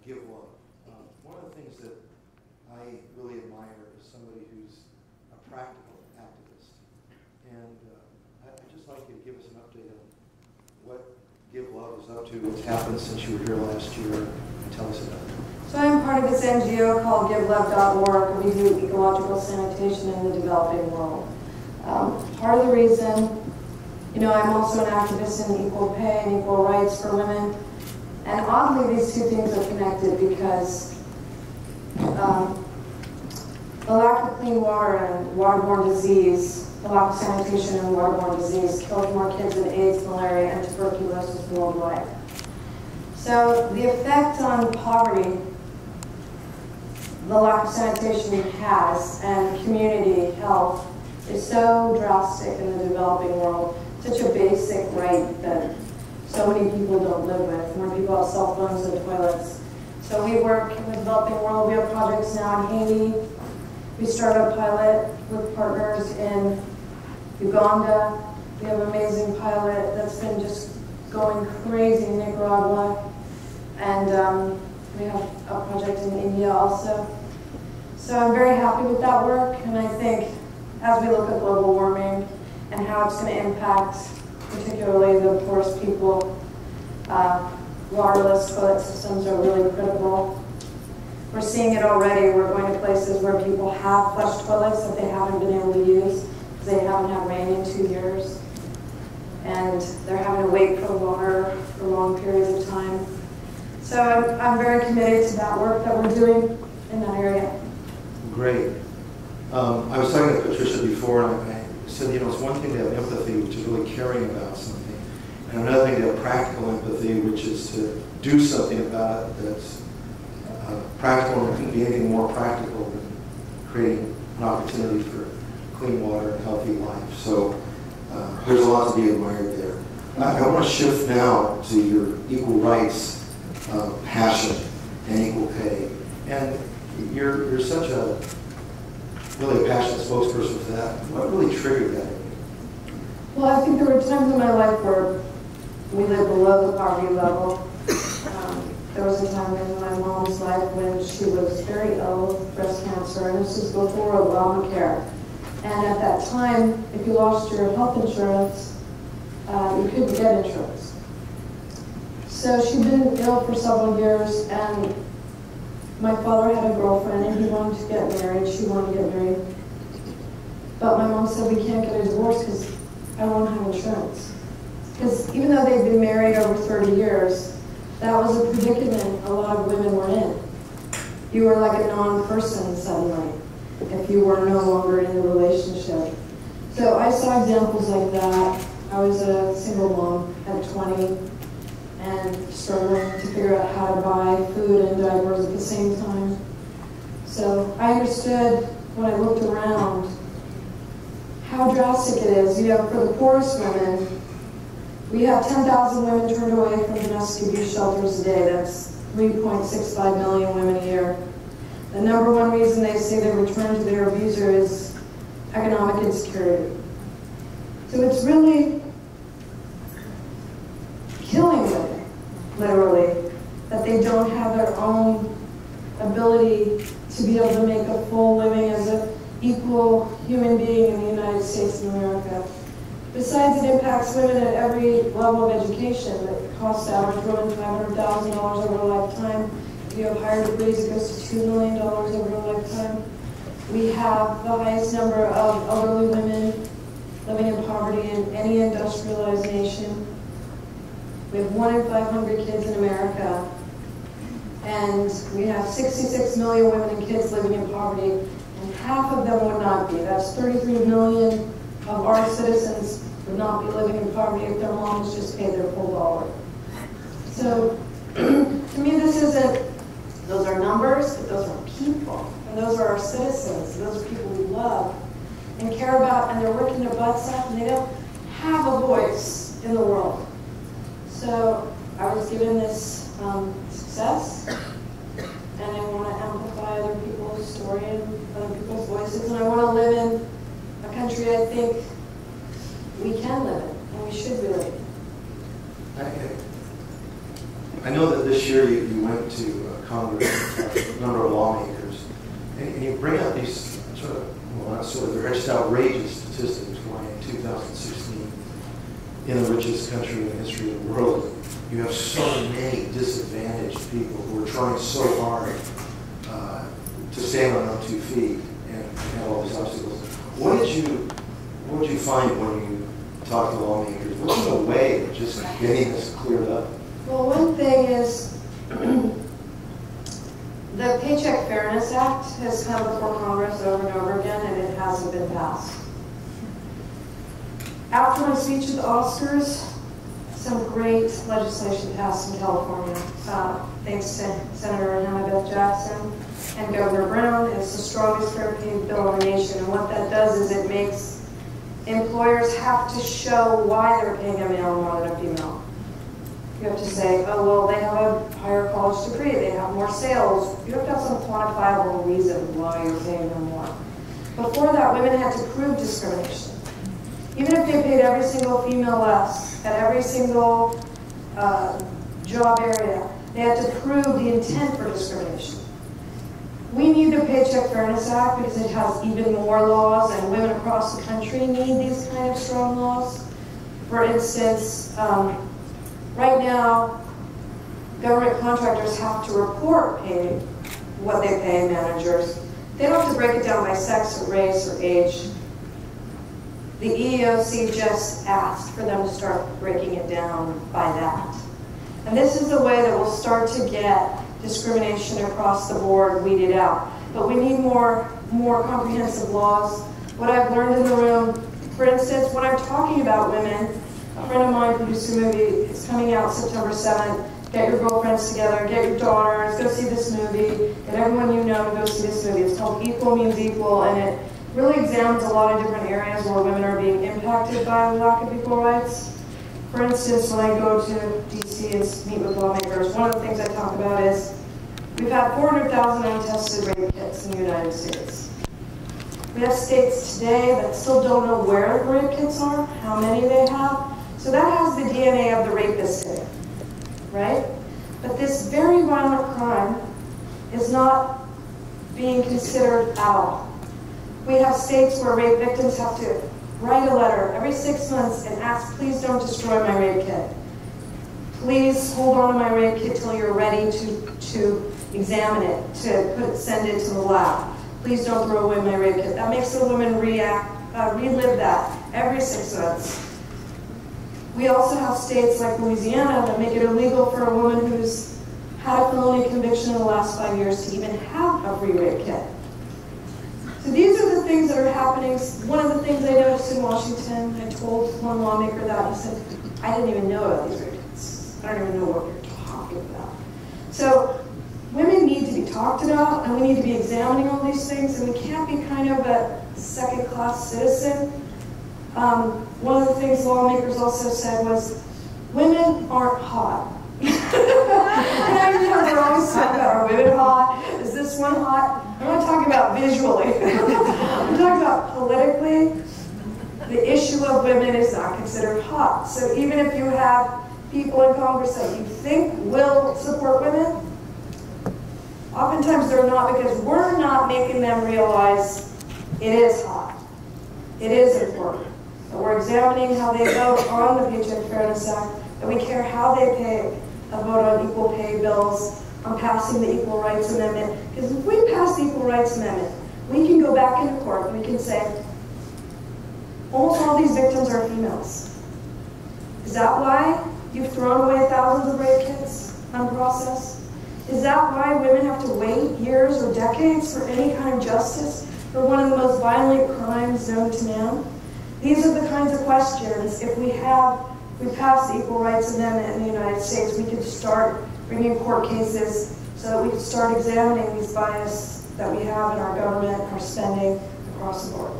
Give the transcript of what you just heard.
give love. One of the things that I really admire is somebody who's a practical activist. And I'd just like you to give us an update on what Give Love is up to, what's happened since you were here last year, and tell us about it. So I'm part of this NGO called GiveLove.org. We do ecological sanitation in the developing world. Part of the reason, I'm also an activist in equal pay and equal rights for women. And oddly, these two things are connected because the lack of clean water and waterborne disease, the lack of sanitation and waterborne disease kills more kids than AIDS, malaria, and tuberculosis worldwide. So the effect on poverty the lack of sanitation has and community health is so drastic in the developing world, such a basic right that so many people don't live with. More people have cell phones than toilets. So we work in the developing world. We have projects now in Haiti. We started a pilot with partners in Uganda. We have an amazing pilot that's been just going crazy in Nicaragua. And we have a project in India also. So I'm very happy with that work, and I think as we look at global warming and how it's going to impact particularly the poorest people, waterless toilet systems are really critical. We're seeing it already. We're going to places where people have flushed toilets that they haven't been able to use because they haven't had rain in 2 years. And they're having to wait for water for long periods of time. So I'm very committed to that work that we're doing in that area. Great. I was talking to Patricia before, and I said, it's one thing to have empathy, which is really caring about something, and another thing to have practical empathy, which is to do something about it that's practical, and it couldn't be anything more practical than creating an opportunity for clean water and healthy life. So there's a lot to be admired there. I want to shift now to your equal rights passion and equal pay. And you're such a really passionate spokesperson for that. What really triggered that in you? Well, I think there were times in my life where we lived below the poverty level. There was a time in my mom's life when she was very ill with breast cancer, and this was before Obamacare. And at that time, if you lost your health insurance, you couldn't get insurance. So she'd been ill for several years, and my father had a girlfriend, and he wanted to get married. She wanted to get married. But my mom said, we can't get a divorce because I won't have insurance. Because even though they'd been married over 30 years, that was a predicament a lot of women were in. You were like a non-person suddenly if you were no longer in the relationship. So I saw examples like that. I was a single mom at 20 and struggling to figure out how to buy food and diapers at the same time. So I understood when I looked around how drastic it is. For the poorest women, we have 10,000 women turned away from domestic abuse shelters a day. That's 3.65 million women a year. The number one reason they say they return to their abuser is economic insecurity. So it's really killing women, literally, that they don't have their own ability to be able to make a full living as an equal human being in the United States of America. Besides, it impacts women at every level of education. It costs the average woman $500,000 over a lifetime. If you have higher degrees, it goes to $2 million over a lifetime. We have the highest number of elderly women living in poverty in any industrialized nation. We have 1 in 500 kids in America. And we have 66 million women and kids living in poverty, and half of them would not be. That's 33 million of our citizens would not be living in poverty if their moms just paid their full dollar. So, to me, those are numbers, but those are people. And those are our citizens. And those are people we love and care about, and they're working their butts off, and they don't have a voice in the world. So, I was given this success, and I want to amplify other people's story and other people's voices, and I want to live in a country I think we can live in, and we should be living in. I know that this year you you went to Congress, a number of lawmakers, and you bring up these sort of, well, not sort of, they're just outrageous statistics. Why in 2016, in the richest country in the history of the world, you have so many disadvantaged people who are trying so hard to stand on their own 2 feet and have all these obstacles. What did you find when you talked to lawmakers? What's the way of just getting this cleared up? Well, one thing is the Paycheck Fairness Act has come before Congress over and over again, and it hasn't been passed. After my speech at the Oscars, some great legislation passed in California, thanks to Senator Hannah Beth Jackson and Governor Brown. It's the strongest fair pay bill in the nation, and what that does is it makes employers have to show why they're paying a male more than a female. You have to say, oh, well, they have a higher college degree, they have more sales. You have to have some quantifiable reason why you're paying them more. Before that, women had to prove discrimination. Even if they paid every single female less at every single job area, they had to prove the intent for discrimination. We need the Paycheck Fairness Act because it has even more laws, and women across the country need these kind of strong laws. For instance, right now, government contractors have to report what they pay managers. They don't have to break it down by sex or race or age. The EEOC just asked for them to start breaking it down by that. And this is the way that we'll start to get discrimination across the board weeded out. But we need more comprehensive laws. What I've learned in the room, for instance, when I'm talking about women, a friend of mine produced a movie, it's coming out September 7th. Get your girlfriends together, get your daughters, go see this movie, get everyone you know to go see this movie. It's called Equal Means Equal, and it really examines a lot of different areas where women are being impacted by lack of equal rights. For instance, when I go to DC and meet with lawmakers, one of the things I talk about is we've had 400,000 untested rape kits in the United States. We have states today that still don't know where the rape kits are, how many they have. So that has the DNA of the rapist in it, right? But this very violent crime is not being considered at all. We have states where rape victims have to write a letter every 6 months and ask, please don't destroy my rape kit. Please hold on to my rape kit till you're ready to examine it, to send it to the lab. Please don't throw away my rape kit. That makes the woman relive that every 6 months. We also have states like Louisiana that make it illegal for a woman who's had a felony conviction in the last 5 years to even have a free rape kit. So these are the things that are happening. One of the things I noticed in Washington, I told one lawmaker that, he said, I didn't even know about these rape kits. I don't even know what you're talking about. So women need to be talked about, and we need to be examining all these things, and we can't be kind of a second-class citizen. One of the things lawmakers also said was, women aren't hot. We're always talking about, are women hot? Is this one hot? I'm not talking about visually. I'm talking about politically. The issue of women is not considered hot. So even if you have people in Congress that you think will support women, oftentimes they're not, because we're not making them realize it is hot. It is important. That we're examining how they vote on the Paycheck Fairness Act, that we care how they pay, a vote on equal pay bills, on passing the Equal Rights Amendment. Because if we pass the Equal Rights Amendment, we can go back into court and we can say, almost all these victims are females. Is that why you've thrown away thousands of rape kits unprocessed? Is that why women have to wait years or decades for any kind of justice for one of the most violent crimes known to man? These are the kinds of questions, if we pass the Equal Rights Amendment in the United States, we could start bringing court cases so that we could start examining these bias that we have in our government, our spending across the board.